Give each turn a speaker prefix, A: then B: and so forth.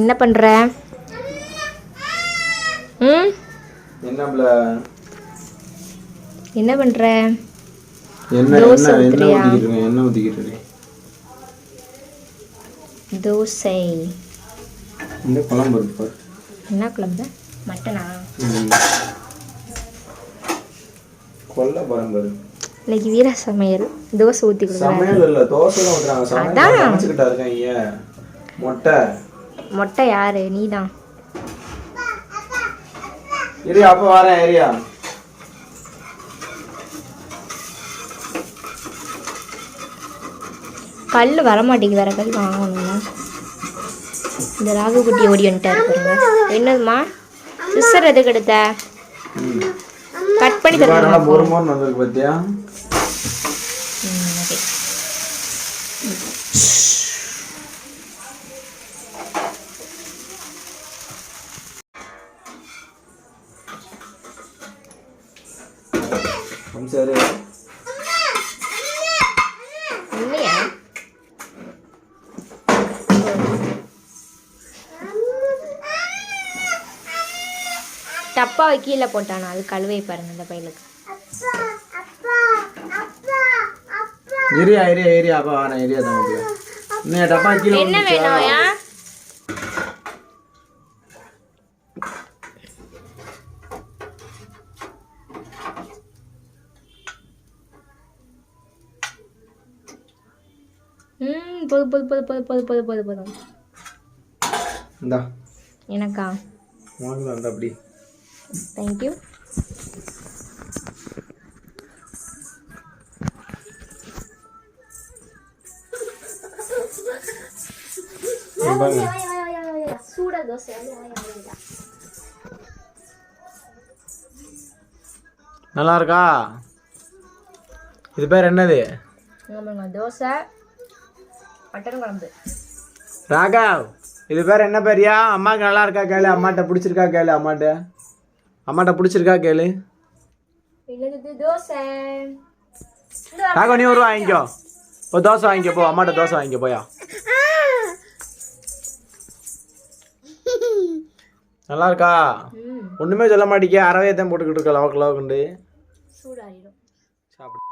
A: என்ன பண்ற? என்ன பண்ற? தோசை ஊத்துறியா?
B: என்ன ஊத்திக்கிட்டு?
A: தோசை.
B: இந்த குழம்பு இருக்கு.
A: என்ன குழம்பு? மட்டனா?
B: கொல்ல பரம்பரை.
A: இன்னைக்கு வீர சமையல். தோசை ஊத்தி கொடுக்குறாங்க.
B: சமையல் இல்ல, தோசை தான் ஊத்துறாங்க. சமையல் சமைச்சிட்டா இருக்கீங்க.
A: மொட்டை யாரு? நீதான்.
B: ஏரியா அப்ப வரேன் ஏரியா.
A: கல் வரமாட்டேங்குது, வேற கல் வாங்கணும்னா. இந்த ராகு குட்டி ஓடி வந்துட்டாரு பாருங்க. என்னதுமா சிஸ்டர் எதுக்கு எடுத்த? கட் பண்ணி தரணும்.
B: ஒரு மோன் வந்திருக்கு பாத்தியா? சரி
A: இல்லையா? டப்பாவை கீழே போட்டானா? அது கழுவை பாருங்க இந்த பையலுக்கு.
B: ஏரியா ஏரியா ஏரியா அப்பா வரேன் ஏரியா தான். நீ டப்பா கீழே
A: என்ன வேணும்யா? போதும்.
B: இந்தா
A: எனக்கா?
B: வாங்க அந்த அப்படி.
A: Thank you. சூடா தோசை.
B: நல்லா இருக்கா? இது பேர் என்னது?
A: தோசை மட்டன் குழம்பு.
B: ராகவ், இது பேர் என்ன பேரியா? அம்மாவுக்கு நல்லா இருக்கா கேளு. அம்மாட்ட பிடிச்சிருக்கா கேளு. அம்மாட்ட பிடிச்சிருக்கா கேளு.
A: தோசை.
B: ராகவ், நீ ஒரு வாங்கிக்கோ. ஒரு தோசை வாங்கிக்கோ போ. அம்மாட்ட தோசை வாங்கிக்கோ போயா. நல்லா இருக்கா? ஒண்ணுமே சொல்ல மாட்டேங்க. அறவே தான் போட்டுக்கிட்டு இருக்க. லவக்கு லவக்குண்டு
A: சூடாயிடும்.
B: சாப்பிடு.